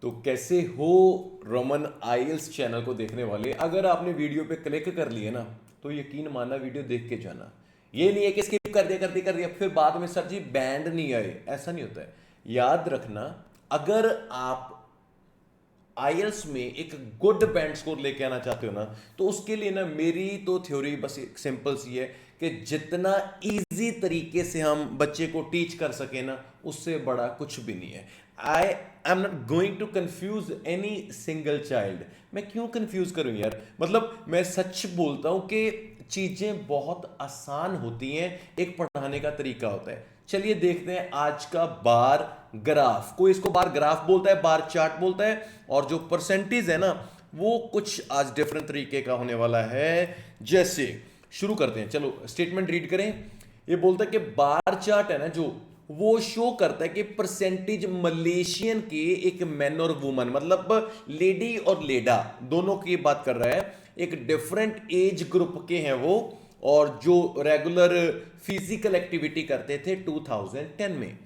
तो कैसे हो रमन आईएल्स चैनल को देखने वाले, अगर आपने वीडियो पे क्लिक कर लिए ना तो यकीन मानना वीडियो देख के जाना। ये नहीं है कि स्किप कर दिया फिर बाद में सर जी बैंड नहीं आए, ऐसा नहीं होता है। याद रखना, अगर आप आईएल्स में एक गुड बैंड स्कोर लेके आना चाहते हो ना, तो उसके लिए ना मेरी तो थ्योरी बस एक सिंपल सी है कि जितना इजी तरीके से हम बच्चे को टीच कर सके ना, उससे बड़ा कुछ भी नहीं है। I am not going to confuse any single child. मैं क्यों कंफ्यूज करूं यार, मतलब मैं सच बोलता हूं कि चीजें बहुत आसान होती हैं, एक पढ़ाने का तरीका होता है। चलिए देखते हैं आज का बार ग्राफ। कोई इसको बार ग्राफ बोलता है, बार चार्ट बोलता है, और जो परसेंटेज है ना वो कुछ आज डिफरेंट तरीके का होने वाला है। जैसे शुरू करते हैं, चलो स्टेटमेंट रीड करें। ये बोलता है कि बार चार्ट है ना जो, वो शो करता है कि परसेंटेज मलेशियन के एक मैन और वुमन, मतलब लेडी और लेडा दोनों की बात कर रहा है, एक डिफरेंट एज ग्रुप के हैं वो, और जो रेगुलर फिजिकल एक्टिविटी करते थे 2010 में।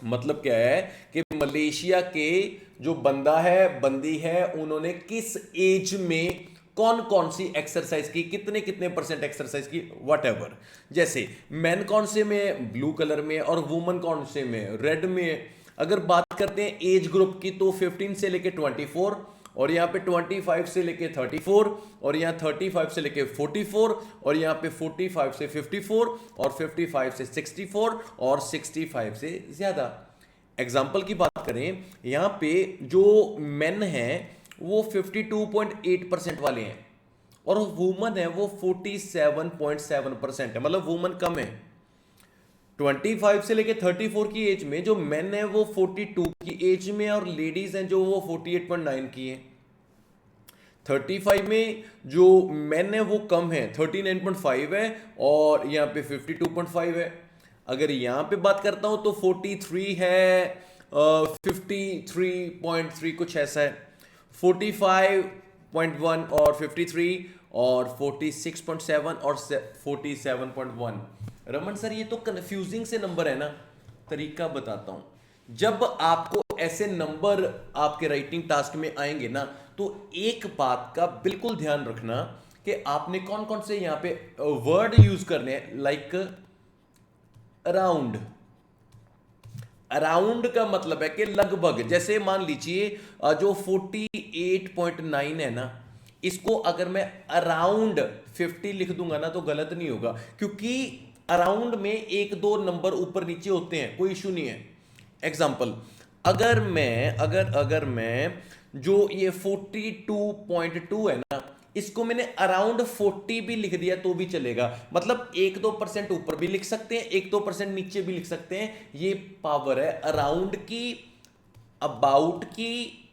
मतलब क्या है कि मलेशिया के जो बंदा है, बंदी है, उन्होंने किस एज में कौन कौन सी एक्सरसाइज की, कितने कितने परसेंट एक्सरसाइज की, वट एवर। जैसे मैन कौन से में, ब्लू कलर में, और वुमन कौन से में, रेड में। अगर बात करते हैं एज ग्रुप की तो 15 से लेके 24, और यहाँ पे 25 से लेके 34, और यहाँ 35 से लेके 44, और यहाँ पे 45 से 54, और 55 से 64, और 65 से ज्यादा। एग्जाम्पल की बात करें, यहाँ पे जो मेन हैं वो 52.8% वाले हैं, और वुमन है वो 47.7% है, मतलब वुमन कम है। 25 से लेके 34 की एज में जो मेन है वो 42 की एज में, और लेडीज हैं जो वो 48.9 की है। 35 में जो मेन है वो कम है, 39.5 है, और यहाँ पे 52.5 है। अगर यहाँ पे बात करता हूं तो 43 है, 53.3 कुछ ऐसा है, 45.1 और 53, और 46.7 और 47.1। रमन सर ये तो कंफ्यूजिंग से नंबर है ना। तरीका बताता हूं, जब आपको ऐसे नंबर आपके राइटिंग टास्क में आएंगे ना, तो एक बात का बिल्कुल ध्यान रखना कि आपने कौन कौन से यहां पे वर्ड यूज करने हैं। लाइक अराउंड, अराउंड का मतलब है कि लगभग। जैसे मान लीजिए जो 48.9 है ना, इसको अगर मैं अराउंड 50 लिख दूंगा ना तो गलत नहीं होगा, क्योंकि अराउंड में एक दो नंबर ऊपर नीचे होते हैं, कोई इशू नहीं है। एग्जाम्पल, अगर मैं जो ये 42.2 है ना, इसको मैंने अराउंड 40 भी लिख दिया तो भी चलेगा। मतलब 1-2% ऊपर भी लिख सकते हैं, 1-2% नीचे भी लिख सकते हैं। ये पावर है अराउंड की, अबाउट की,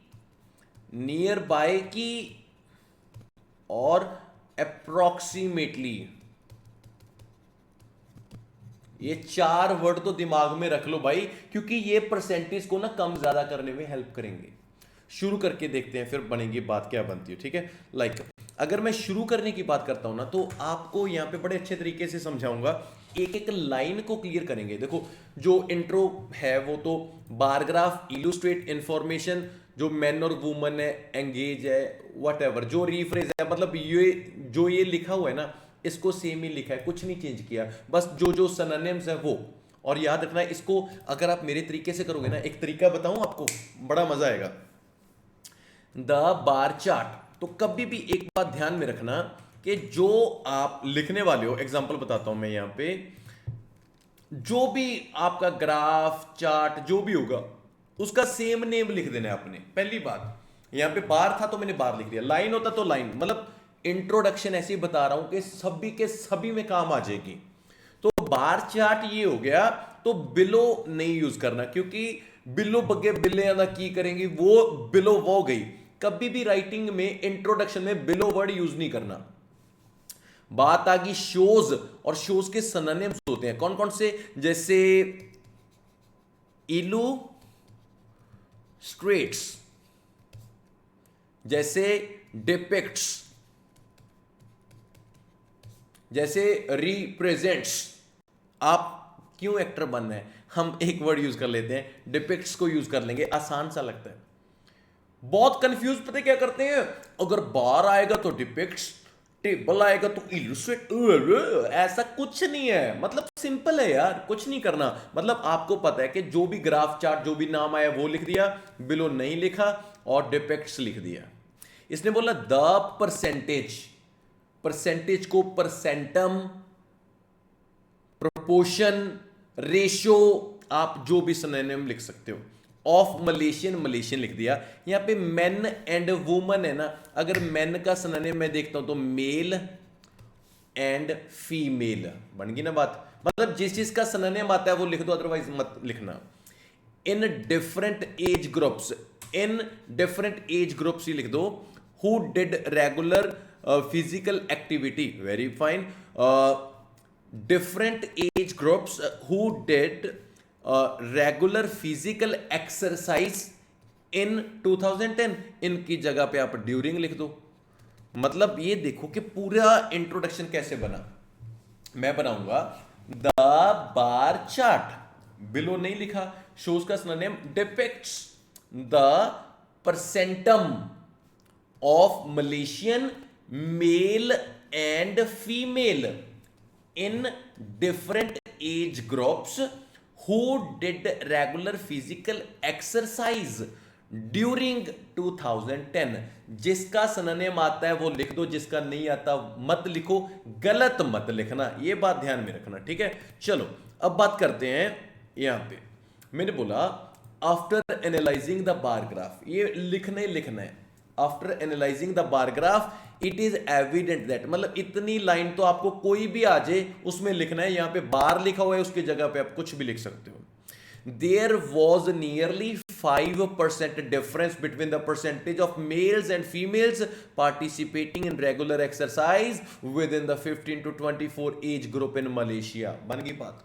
नियर बाय की, और अप्रोक्सीमेटली। ये 4 वर्ड तो दिमाग में रख लो भाई, क्योंकि ये परसेंटेज को ना कम ज्यादा करने में हेल्प करेंगे। शुरू करके देखते हैं, फिर बनेगी बात क्या बनती है, ठीक है। लाइक अगर मैं शुरू करने की बात करता हूं ना, तो आपको यहां पे बड़े अच्छे तरीके से समझाऊंगा, एक एक लाइन को क्लियर करेंगे। देखो जो इंट्रो है वो तो बार ग्राफ, इलुस्ट्रेट इंफॉर्मेशन, जो मैन और वुमन है, एंगेज है, वट एवर। जो रीफ्रेज है, मतलब ये जो ये लिखा हुआ है ना, इसको सेम ही लिखा है, कुछ नहीं चेंज किया, बस जो जो सिनोनिम्स है वो। और याद रखना इसको, अगर आप मेरे तरीके से करोगे ना, एक तरीका बताऊं आपको, बड़ा मजा आएगा। द बार चार्ट, तो कभी भी एक बात ध्यान में रखना कि जो आप लिखने वाले हो, एग्जांपल बताता हूं मैं यहां पे, जो भी आपका ग्राफ चार्ट जो भी होगा उसका सेम नेम लिख देना है आपने। पहली बात, यहां पे बार था तो मैंने बार लिख दिया, लाइन होता तो लाइन, मतलब इंट्रोडक्शन ऐसे ही बता रहा हूं कि सभी के सभी में काम आ जाएगी। तो बार चार्ट ये हो गया, तो बिलो नहीं यूज करना, क्योंकि बिलो बगे बिले आना की करेंगे, वो बिलो वो गई। कभी भी राइटिंग में इंट्रोडक्शन में बिलो वर्ड यूज नहीं करना। बात आ गई शोज, और शोज के सिनोनिम्स होते हैं कौन कौन से, जैसे इलू स्ट्रेट्स, जैसे डिपिक्ट्स, जैसे रिप्रेजेंट्स। आप क्यों एक्टर बनना है, हम एक वर्ड यूज कर लेते हैं, डिपिक्ट्स को यूज कर लेंगे, आसान सा लगता है। बहुत कंफ्यूज पता है क्या करते हैं, अगर बार आएगा तो डिपिक्ट्स, टेबल आएगा तो इलस्ट्रेट, ऐसा कुछ नहीं है। मतलब सिंपल है यार, कुछ नहीं करना। मतलब आपको पता है कि जो भी ग्राफ चार्ट जो भी नाम आया वो लिख दिया, बिलो नहीं लिखा और डिपिक्ट्स लिख दिया। इसने बोला द परसेंटेज, परसेंटेज को परसेंटम, प्रोपोर्शन, रेशियो, आप जो भी सिनोनिम लिख सकते हो, ऑफ मलेशियन, मलेशियन लिख दिया। यहां पे मेन एंड वुमन है ना, अगर मेन का सिनोनिम मैं देखता हूं तो मेल एंड फीमेल, बन गई ना बात। मतलब जिस चीज का सिनोनिम आता है वो लिख दो, अदरवाइज मत लिखना। In different age groups, in different age groups ही लिख दो। Who did regular physical activity, very fine. Different age groups who did regular physical exercise in 2010, इनकी जगह पे आप ड्यूरिंग लिख दो। मतलब ये देखो कि पूरा इंट्रोडक्शन कैसे बना। मैं बनाऊंगा द बार चार्ट, बिलो नहीं लिखा, शोज का synonym depicts the percentum of Malaysian male and female in different age groups who did regular physical exercise during 2010। जिसका सिनोनिम आता है वो लिख दो, जिसका नहीं आता मत लिखो, गलत मत लिखना, ये बात ध्यान में रखना, ठीक है। चलो अब बात करते हैं। यहां पे मैंने बोला after analysing the bar graph, ये लिखना ही लिखना है। After analysing the bar graph it is evident that, मतलब इतनी लाइन तो आपको कोई भी आ जाए उसमें लिखना है। यहां पे बार लिखा हुआ है, उसकी जगह पे आप कुछ भी लिख सकते हो। There was nearly 5% difference between the percentage of males and females participating in regular exercise within the 15 to 24 age group in Malaysia. बन गई बात।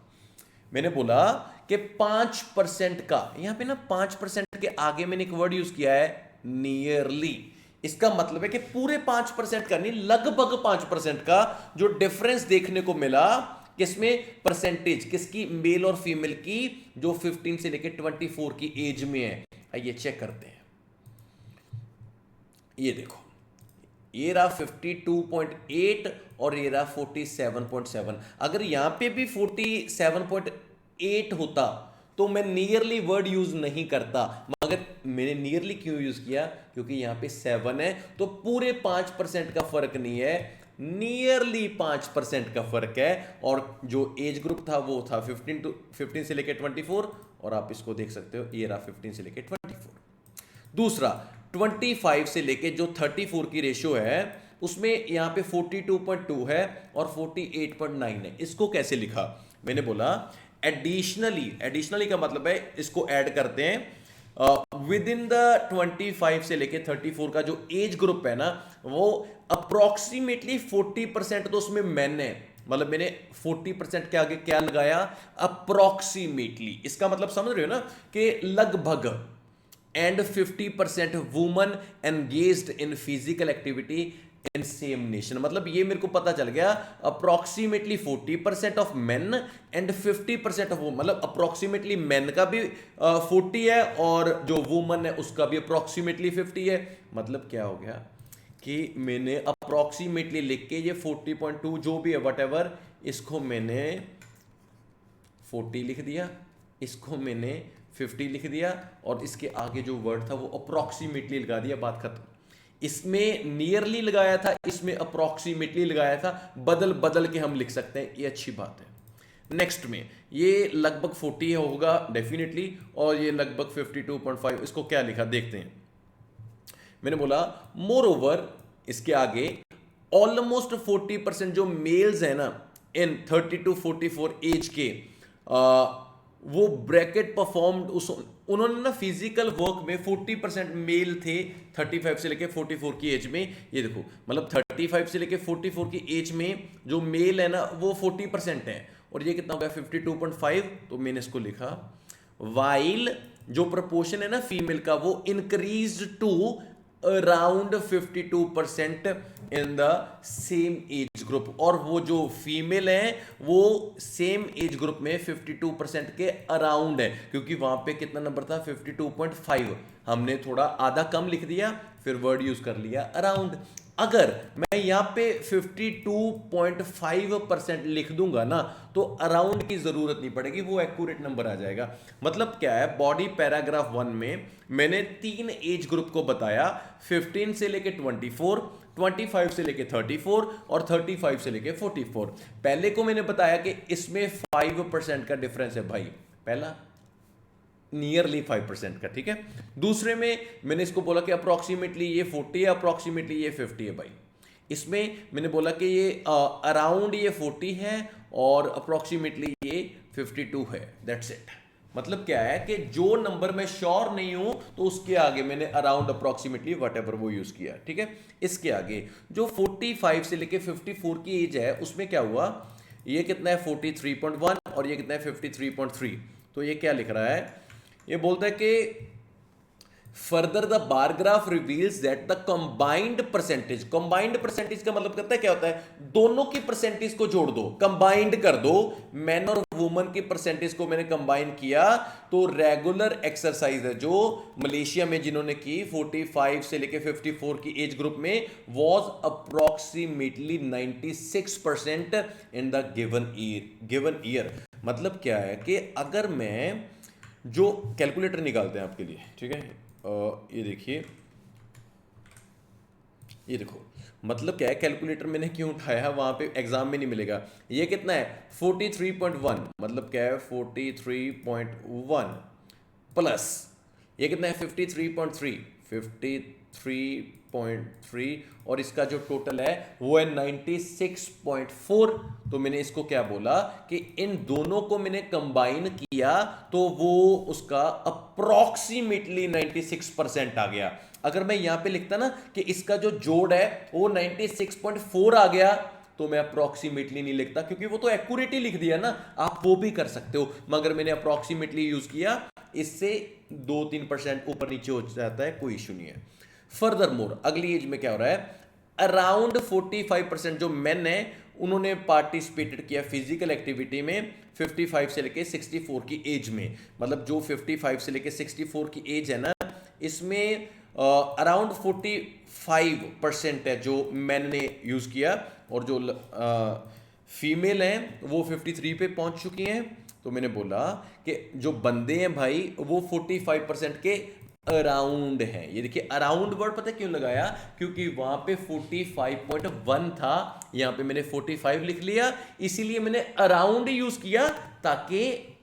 मैंने बोला कि 5% का, यहां पे ना 5% के आगे मैंने एक वर्ड यूज किया है नियरली। इसका मतलब है कि पूरे 5% का नहीं, लगभग 5% का जो डिफरेंस देखने को मिला, किसमें, परसेंटेज किसकी, मेल और फीमेल की, जो 15 से लेकर 24 की एज में है। आइए चेक करते हैं। ये देखो, ये रहा 52.8 और ये रहा 47.7। अगर यहां पे भी 47.8 होता तो मैं नियरली वर्ड यूज नहीं करता, मगर मैंने नियरली क्यों यूज किया, क्योंकि यहां पे 7 है, तो पूरे 5% का फर्क नहीं है, नियरली 5% का फर्क है। और जो एज ग्रुप था वो था 15 से लेकर 24, और आप इसको देख सकते हो, ये रहा 15 से लेकर 24। दूसरा 25 से लेके जो 34 की रेशियो है, उसमें यहां पे 42.2 है और 48.9 है। इसको कैसे लिखा, मैंने बोला एडिशनली, एडिशनली का मतलब है इसको ऐड करते हैं विद इन द 25 से लेके 34 का जो एज ग्रुप है ना, वो अप्रोक्सीमेटली 40% तो उसमें मेन है। मतलब मैंने 40% के आगे क्या लगाया, अप्रोक्सीमेटली। इसका मतलब समझ रहे हो ना कि लगभग, and 50% woman engaged in physical activity in same nation. मतलब ये मेरे को पता चल गया, approximately 40% of main and 50% of woman. मतलब अप्रोक्सीमेटली मेन का भी 40 है और जो वुमन है उसका भी अप्रोक्सीमेटली 50 है। मतलब क्या हो गया कि मैंने अप्रोक्सीमेटली लिख के ये 40.2 जो भी है वट, इसको मैंने 40 लिख दिया, इसको मैंने 50 लिख दिया, और इसके आगे जो वर्ड था वो अप्रोक्सीमेटली लगा दिया, बात खत्म। इसमें नियरली लगाया था, इसमें अप्रोक्सीमेटली लगाया था, बदल बदल के हम लिख सकते हैं, ये अच्छी बात है। नेक्स्ट में ये लगभग 40 होगा डेफिनेटली, और ये लगभग 52.5, इसको क्या लिखा देखते हैं। मैंने बोला मोर ओवर, इसके आगे ऑलमोस्ट 40% जो मेल्स है ना इन 30 to 44 एज के, वो ब्रैकेट परफॉर्म्ड, उन्होंने ना फिजिकल वर्क में 40% मेल थे 35 से लेके 44 की एज में। ये देखो, मतलब 35 से लेके 44 की एज में जो मेल है ना वो 40% है, और ये कितना हो गया 52.5। तो मैंने इसको लिखा वाइल जो प्रपोर्शन है ना फीमेल का वो increase to around 52% in the same age group, और वो जो फीमेल है वो सेम एज ग्रुप में 52% के अराउंड है, क्योंकि वहां पे कितना नंबर था 52.5, हमने थोड़ा आधा कम लिख दिया, फिर वर्ड यूज कर लिया अराउंड। अगर मैं यहां पे 52.5% लिख दूंगा ना तो अराउंड की जरूरत नहीं पड़ेगी, वो एक्यूरेट नंबर आ जाएगा। मतलब क्या है, बॉडी पैराग्राफ 1 में मैंने 3 एज ग्रुप को बताया, 15 से लेके 24, 25 से लेके 34 और 35 से लेके 44। पहले को मैंने बताया कि इसमें 5% का डिफरेंस है भाई, पहला नियरली 5% का, ठीक है। दूसरे में मैंने इसको बोला कि अप्रोक्सीमेटली ये 40 है, अप्रोक्सीमेटली ये 50 है भाई। इसमें मैंने बोला कि ये अराउंड ये 40 है और अप्रोक्सीमेटली ये 52 है, दैट्स इट। मतलब क्या है कि जो नंबर मैं श्योर नहीं हूं तो उसके आगे मैंने अराउंड, अप्रोक्सीमेटली, व्हाटएवर वो यूज किया, ठीक है। इसके आगे जो 45 से लेके 54 की एज है उसमें क्या हुआ, ये कितना है 43.1 और ये कितना है 53.3। तो ये क्या लिख रहा है, ये बोलता है कि further the bar graph reveals that the combined percentage, combined percentage का मतलब करता है क्या होता है, दोनों की परसेंटेज को जोड़ दो, कंबाइंड कर दो, मैन और वुमन की परसेंटेज को मैंने कंबाइन किया, तो रेगुलर एक्सरसाइज है जो मलेशिया में जिन्होंने की 45 से लेके 54 की एज ग्रुप में, was approximately 96% in the given year. मतलब क्या है कि अगर मैं जो कैलकुलेटर निकालते हैं आपके लिए, ठीक है, ये देखिए, ये देखो, मतलब क्या है, कैलकुलेटर मैंने क्यों उठाया, वहां पे एग्जाम में नहीं मिलेगा। ये कितना है 43.1, मतलब क्या है 43.1 प्लस ये कितना है 53.3, 53.3 और इसका जो टोटल है वो है 96.4। तो मैंने इसको क्या बोला कि इन दोनों को मैंने कंबाइन किया तो वो उसका अप्रोक्सीमेटली 96% आ गया। अगर मैं यहां पे लिखता ना कि इसका जो जोड़ है वो 96.4 आ गया तो मैं अप्रोक्सीमेटली नहीं लिखता, क्योंकि वो तो एक्यूरेटली लिख दिया ना, आप वो भी कर सकते हो, मगर मैंने अप्रोक्सीमेटली यूज किया, इससे 2-3% ऊपर नीचे हो जाता है, कोई इशू नहीं है। फर्दर मोर अगली एज में क्या हो रहा है, अराउंड 45% जो मेन है उन्होंने पार्टिसिपेटेड किया फिजिकल एक्टिविटी में 55 से लेके 64 की एज में। मतलब जो 55 से लेके 64 की एज है ना, इसमें अराउंड 45% है जो मैन ने यूज किया, और जो फीमेल हैं वो 53 पे पहुंच चुकी हैं। तो मैंने बोला कि जो बंदे हैं भाई वो 45% के अराउंड है। ये देखिए अराउंड वर्ड पता है क्यों लगाया, क्योंकि वहां पे 45.1 था, यहां पे मैंने 45 लिख लिया, इसीलिए मैंने अराउंड यूज किया, ताकि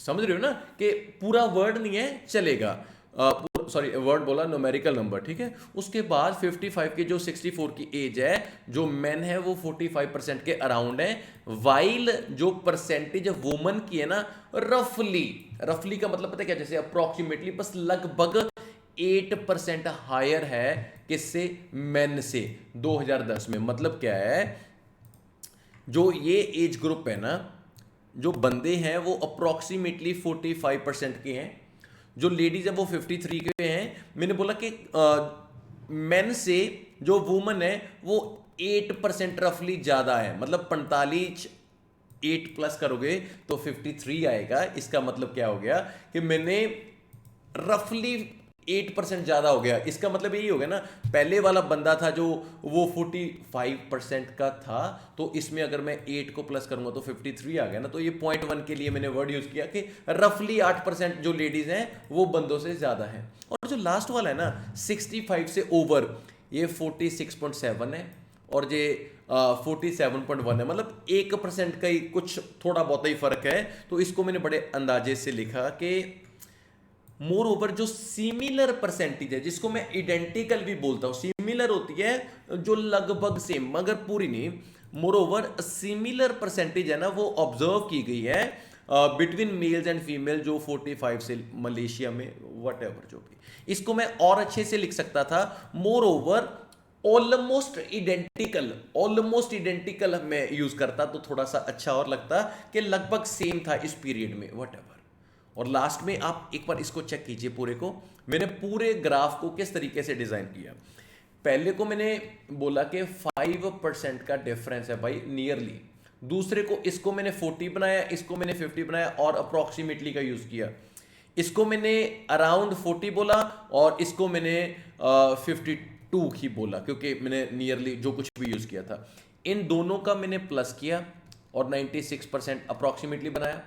समझ रहे हो ना कि पूरा वर्ड नहीं है चलेगा, सॉरी वर्ड बोला, न्यूमेरिकल नंबर, ठीक है। उसके बाद 55 की जो 64 की एज है, जो मेन है वो 45% के अराउंड है, वाइल जो परसेंटेज वुमन की है ना, रफली का मतलब पता है क्या, जैसे अप्रोक्सीमेटली, बस लगभग 8% हायर है किससे, मेन से 2010 में। मतलब क्या है, जो ये एज ग्रुप है ना, जो बंदे हैं वो अप्रोक्सीमेटली 45% के हैं, जो लेडीज है वो 53 के हैं। मैंने बोला कि मेन से जो वुमन है वो 8% रफली ज्यादा है, मतलब 45 8 प्लस करोगे तो 53 आएगा। इसका मतलब क्या हो गया कि मैंने रफली 8% ज्यादा हो गया। इसका मतलब यही हो गया ना, पहले वाला बंदा था जो वो 45% का था, तो इसमें अगर मैं 8 को प्लस करूंगा तो 53 आ गया ना। तो ये 0.1 के लिए मैंने वर्ड यूज किया कि रफली 8% जो लेडीज हैं वो बंदों से ज्यादा है। और जो लास्ट वाला है ना 65 से ओवर, ये 46.7 है और ये 47.1 है, मतलब 1% का ही कुछ थोड़ा बहुत ही फर्क है। तो इसको मैंने बड़े अंदाजे से लिखा कि मोर ओवर जो सिमिलर परसेंटेज है, जिसको मैं आइडेंटिकल भी बोलता हूं, सिमिलर होती है जो लगभग सेम मगर पूरी नहीं, मोर ओवर सिमिलर परसेंटेज है ना वो ऑब्जर्व की गई है बिटवीन मेल्स एंड फीमेल जो 45 से मलेशिया में व्हाटएवर जो भी। इसको मैं और अच्छे से लिख सकता था, मोर ओवर ऑलमोस्ट इडेंटिकल मैं यूज करता तो थोड़ा सा अच्छा और लगता कि लगभग सेम था इस पीरियड में व्हाटएवर। और लास्ट में आप एक बार इसको चेक कीजिए, पूरे को मैंने पूरे ग्राफ को किस तरीके से डिजाइन किया। पहले को मैंने बोला कि 5% का डिफरेंस है भाई नियरली, दूसरे को इसको मैंने 40 बनाया, इसको मैंने 50 बनाया और अप्रोक्सीमेटली का यूज किया, इसको मैंने अराउंड 40 बोला और इसको मैंने 52 ही बोला क्योंकि मैंने नियरली जो कुछ भी यूज किया था। इन दोनों का मैंने प्लस किया और 96% अप्रोक्सीमेटली बनाया।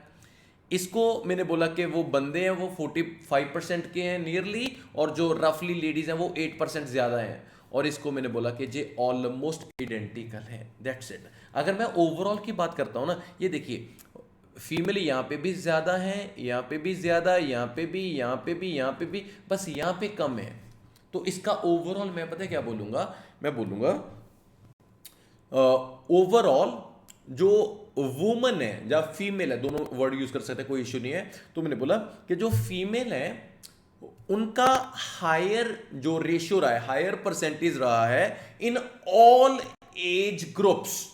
इसको मैंने बोला कि वो बंदे हैं वो 45% के हैं नियरली, और जो रफली लेडीज हैं वो 8% ज्यादा हैं, और इसको मैंने बोला कि ये ऑलमोस्ट आइडेंटिकल है। That's it. अगर मैं ओवरऑल की बात करता हूं ना, ये देखिए फीमेल यहाँ पे भी ज्यादा है, यहाँ पे भी ज्यादा, यहाँ पे भी, यहाँ पे भी, यहाँ पे भी, बस यहाँ पे कम है। तो इसका ओवरऑल मैं पता है क्या बोलूंगा, मैं बोलूंगा ओवरऑल जो वुमन है या फीमेल है, दोनों वर्ड यूज कर सकते हैं, कोई इश्यू नहीं है। तो मैंने बोला कि जो फीमेल है उनका हायर जो रेशियो रहा है, हायर परसेंटेज रहा है इन ऑल एज ग्रुप्स।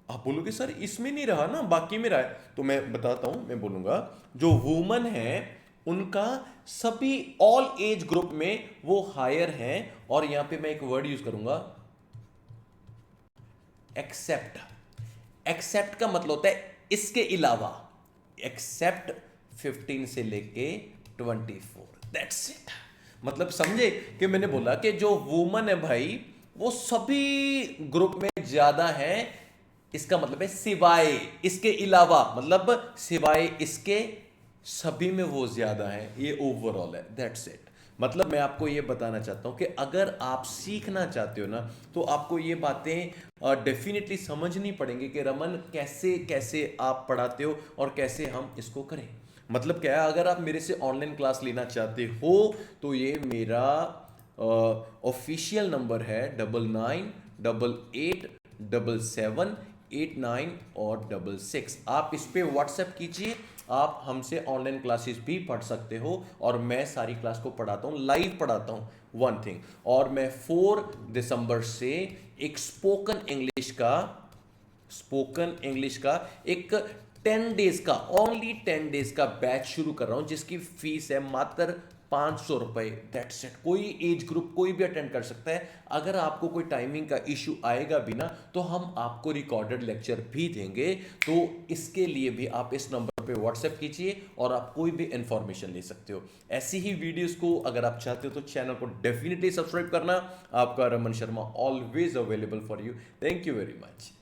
आप बोलोगे सर इसमें नहीं रहा ना, बाकी में रहा है, तो मैं बताता हूं, मैं बोलूंगा जो वुमन है उनका सभी ऑल एज ग्रुप में वो हायर हैं, और यहां पे मैं एक वर्ड यूज करूंगा एक्सेप्ट। एक्सेप्ट का मतलब होता है इसके अलावा, एक्सेप्ट 15 से लेके 24। That's it. मतलब समझे कि मैंने बोला कि जो वुमन है भाई वो सभी ग्रुप में ज्यादा है, इसका मतलब है सिवाय इसके अलावा, मतलब सिवाय इसके सभी में वो ज्यादा है, ये ओवरऑल है। That's it. मतलब मैं आपको ये बताना चाहता हूं कि अगर आप सीखना चाहते हो ना तो आपको ये बातें डेफिनेटली समझनी पड़ेंगी कि रमन कैसे कैसे आप पढ़ाते हो और कैसे हम इसको करें। मतलब क्या है, अगर आप मेरे से ऑनलाइन क्लास लेना चाहते हो तो ये मेरा ऑफिशियल नंबर है 99887789 और 66। आप इस पे व्हाट्सएप कीजिए, आप हमसे ऑनलाइन क्लासेस भी पढ़ सकते हो, और मैं सारी क्लास को पढ़ाता हूँ, लाइव पढ़ाता हूँ, वन थिंग। और मैं 4 दिसंबर से एक स्पोकन इंग्लिश का एक 10 डेज का, ओनली 10 डेज का बैच शुरू कर रहा हूं, जिसकी फीस है मात्र 500 रुपए। That's it. कोई एज ग्रुप कोई भी अटेंड कर सकता है। अगर आपको कोई टाइमिंग का इशू आएगा भी ना तो हम आपको रिकॉर्डेड लेक्चर भी देंगे। तो इसके लिए भी आप इस नंबर पे व्हाट्सएप कीजिए और आप कोई भी इंफॉर्मेशन ले सकते हो। ऐसी ही वीडियोस को अगर आप चाहते हो तो चैनल को डेफिनेटली सब्सक्राइब करना। आपका Raman Sharma always available for you. Thank you very much.